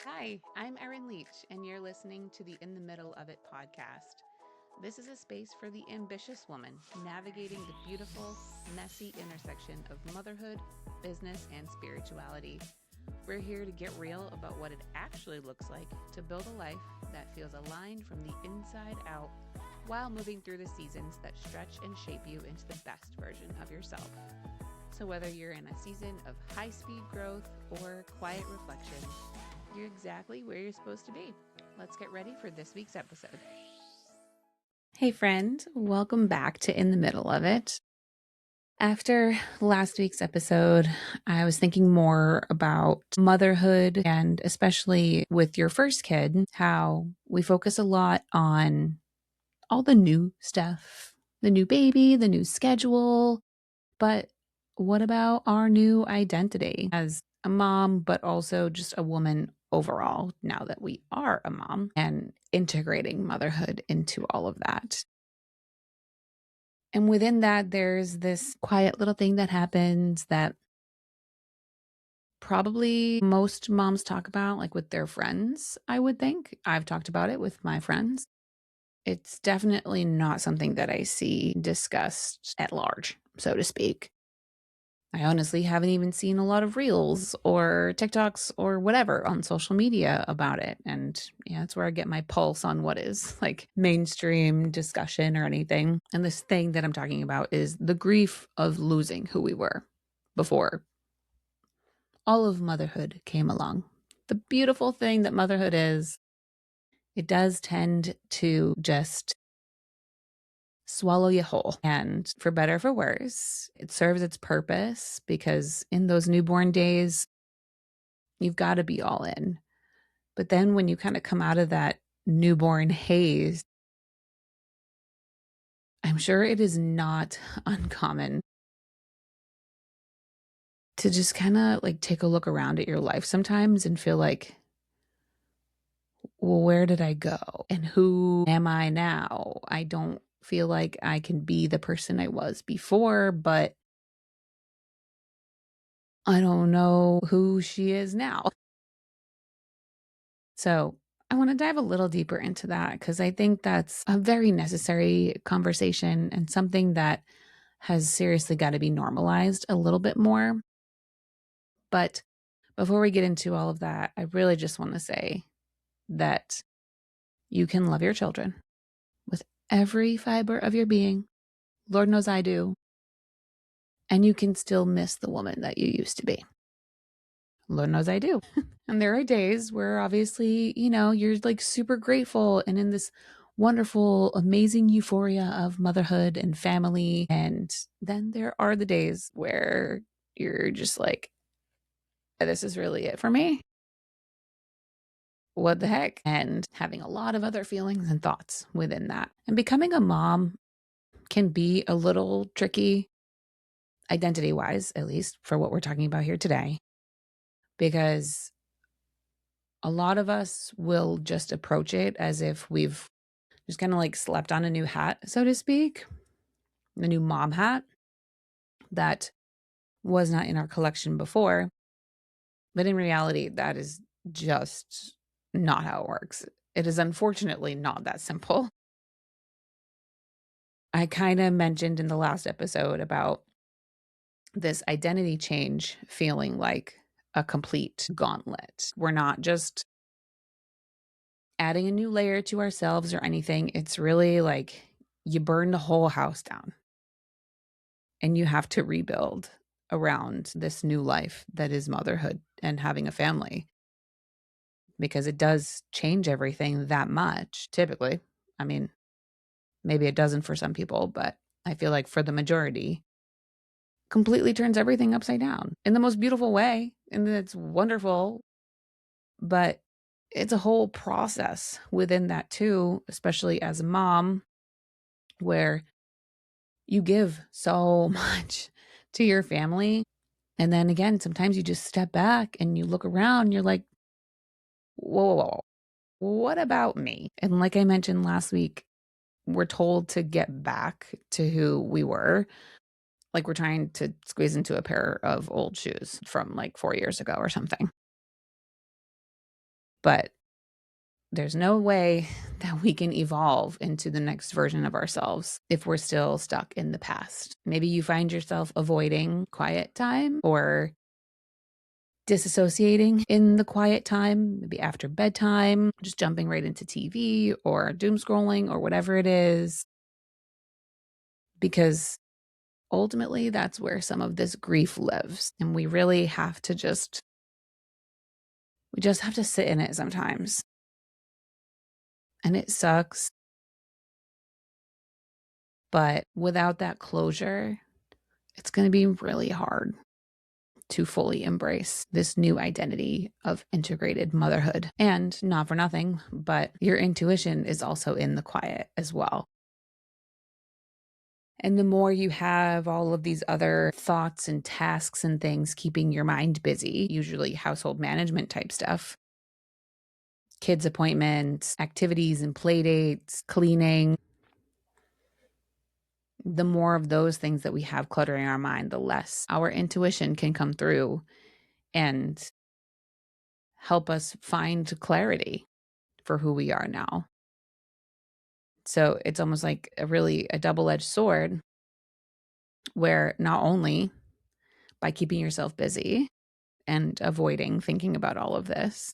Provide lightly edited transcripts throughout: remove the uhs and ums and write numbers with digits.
Hi, I'm Erin Leach, and you're listening to the In the Middle of It podcast. This is a space for the ambitious woman navigating the beautiful, messy intersection of motherhood, business, and spirituality. We're here to get real about what it actually looks like to build a life that feels aligned from the inside out while moving through the seasons that stretch and shape you into the best version of yourself. So, whether you're in a season of high speed growth or quiet reflection, you're exactly where you're supposed to be. Let's get ready for this week's episode. Hey, friend, welcome back to In the Middle of It. After last week's episode, I was thinking more about motherhood and especially with your first kid, how we focus a lot on all the new stuff, the new baby, the new schedule. But what about our new identity as a mom, but also just a woman overall, now that we are a mom and integrating motherhood into all of that? And within that, there's this quiet little thing that happens that probably most moms talk about, like with their friends, I would think. I've talked about it with my friends. It's definitely not something that I see discussed at large, so to speak. I honestly haven't even seen a lot of reels or TikToks or whatever on social media about it. And yeah, that's where I get my pulse on what is like mainstream discussion or anything. And this thing that I'm talking about is the grief of losing who we were before all of motherhood came along. The beautiful thing that motherhood is, it does tend to just swallow you whole. And for better or for worse, it serves its purpose because in those newborn days, you've got to be all in. But then when you kind of come out of that newborn haze, I'm sure it is not uncommon to just kind of like take a look around at your life sometimes and feel like, well, where did I go? And who am I now? I don't feel like I can be the person I was before, but I don't know who she is now. So I want to dive a little deeper into that because I think that's a very necessary conversation and something that has seriously got to be normalized a little bit more. But before we get into all of that, I really just want to say that you can love your children with every fiber of your being. Lord knows I do. And you can still miss the woman that you used to be. Lord knows I do. And there are days where obviously, you're like super grateful and in this wonderful, amazing euphoria of motherhood and family. And then there are the days where you're just like, this is really it for me. What the heck? And having a lot of other feelings and thoughts within that. And becoming a mom can be a little tricky, identity wise, at least for what we're talking about here today, because a lot of us will just approach it as if we've just kind of like slept on a new hat, so to speak, a new mom hat that was not in our collection before. But in reality, that is just not how it works. It is unfortunately not that simple. I kind of mentioned in the last episode about this identity change feeling like a complete gauntlet. We're not just adding a new layer to ourselves or anything. It's really like you burn the whole house down and you have to rebuild around this new life that is motherhood and having a family because it does change everything that much typically. I mean, maybe it doesn't for some people, but I feel like for the majority, completely turns everything upside down in the most beautiful way. And it's wonderful, but it's a whole process within that too, especially as a mom, where you give so much to your family. And then again, sometimes you just step back and you look around and you're like, whoa, whoa, whoa, what about me? And like I mentioned last week, we're told to get back to who we were. Like we're trying to squeeze into a pair of old shoes from like 4 years ago or something. But there's no way that we can evolve into the next version of ourselves if we're still stuck in the past. Maybe you find yourself avoiding quiet time or disassociating in the quiet time, maybe after bedtime, just jumping right into TV or doom scrolling or whatever it is. Because ultimately, that's where some of this grief lives. And we really have to we just have to sit in it sometimes. And it sucks. But without that closure, it's going to be really hard to fully embrace this new identity of integrated motherhood. And not for nothing, but your intuition is also in the quiet as well. And the more you have all of these other thoughts and tasks and things keeping your mind busy, usually household management type stuff, kids' appointments, activities and play dates, cleaning, the more of those things that we have cluttering our mind, the less our intuition can come through and help us find clarity for who we are now. So it's almost like a double-edged sword where not only by keeping yourself busy and avoiding thinking about all of this,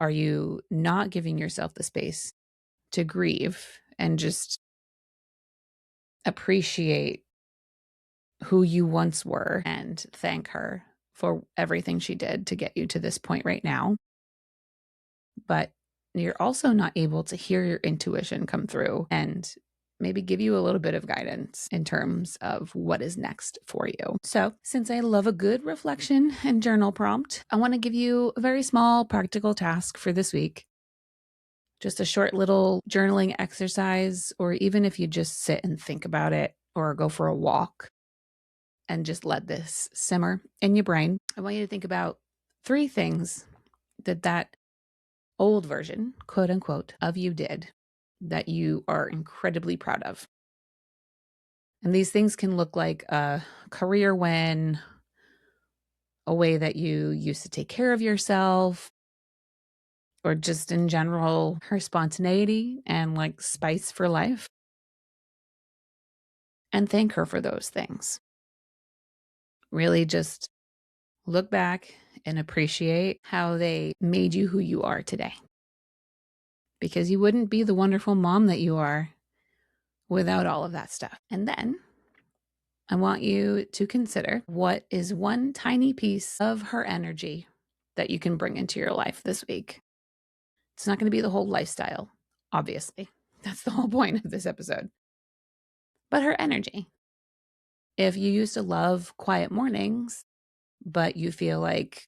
are you not giving yourself the space to grieve and just appreciate who you once were and thank her for everything she did to get you to this point right now. But you're also not able to hear your intuition come through and maybe give you a little bit of guidance in terms of what is next for you. So, since I love a good reflection and journal prompt, I want to give you a very small practical task for this week. Just a short little journaling exercise, or even if you just sit and think about it or go for a walk and just let this simmer in your brain. I want you to think about 3 things that old version, quote unquote, of you did that you are incredibly proud of. And these things can look like a career win, a way that you used to take care of yourself, or just in general, her spontaneity and like spice for life. And thank her for those things. Really just look back and appreciate how they made you who you are today. Because you wouldn't be the wonderful mom that you are without all of that stuff. And then I want you to consider what is one tiny piece of her energy that you can bring into your life this week. It's not going to be the whole lifestyle, obviously. That's the whole point of this episode. But her energy. If you used to love quiet mornings, but you feel like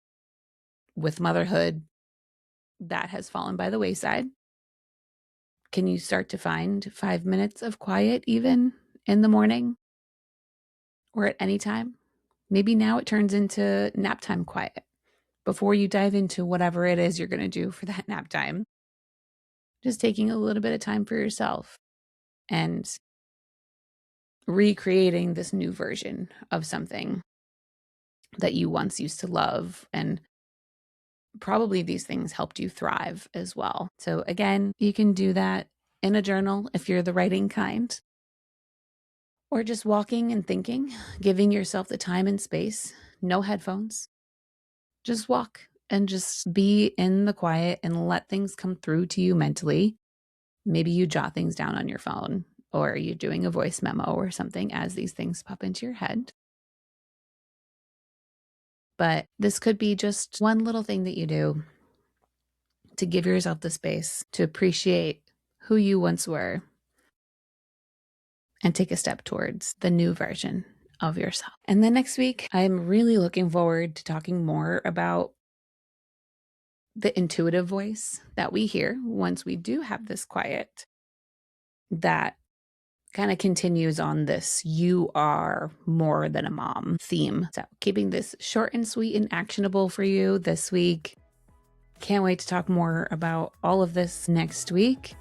with motherhood, that has fallen by the wayside, can you start to find 5 minutes of quiet even in the morning or at any time? Maybe now it turns into nap time quiet before you dive into whatever it is you're going to do for that nap time. Just taking a little bit of time for yourself and recreating this new version of something that you once used to love. And probably these things helped you thrive as well. So again, you can do that in a journal if you're the writing kind, or just walking and thinking, giving yourself the time and space, no headphones. Just walk and just be in the quiet and let things come through to you mentally. Maybe you jot things down on your phone, or you're doing a voice memo or something as these things pop into your head. But this could be just one little thing that you do to give yourself the space to appreciate who you once were and take a step towards the new version of yourself. And then next week, I'm really looking forward to talking more about the intuitive voice that we hear once we do have this quiet that kind of continues on this "you are more than a mom" theme. So keeping this short and sweet and actionable for you this week. Can't wait to talk more about all of this next week.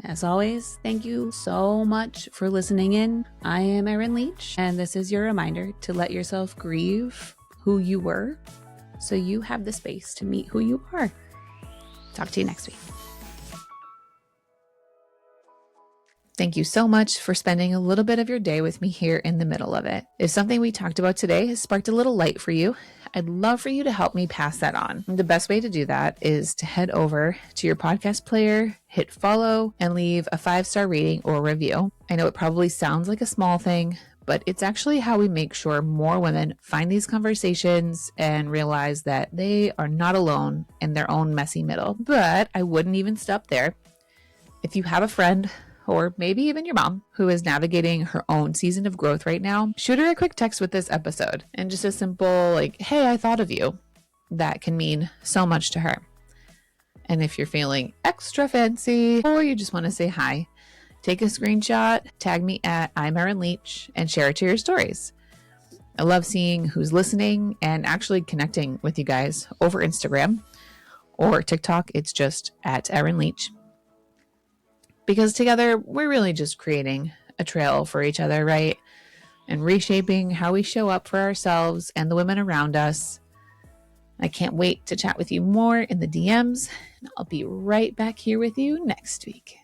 As always, thank you so much for listening in. I am Erin Leach, and this is your reminder to let yourself grieve who you were so you have the space to meet who you are. Talk to you next week. Thank you so much for spending a little bit of your day with me here in the middle of it. If something we talked about today has sparked a little light for you, I'd love for you to help me pass that on. The best way to do that is to head over to your podcast player, hit follow, and leave a 5-star rating or review. I know it probably sounds like a small thing, but it's actually how we make sure more women find these conversations and realize that they are not alone in their own messy middle. But I wouldn't even stop there. If you have a friend, or maybe even your mom, who is navigating her own season of growth right now, shoot her a quick text with this episode and just a simple like, hey, I thought of you. That can mean so much to her. And if you're feeling extra fancy or you just want to say hi, take a screenshot, tag me at I'm Erin Leach, and share it to your stories. I love seeing who's listening and actually connecting with you guys over Instagram or TikTok. It's just at Erin Leach. Because together, we're really just creating a trail for each other, right? And reshaping how we show up for ourselves and the women around us. I can't wait to chat with you more in the DMs. And I'll be right back here with you next week.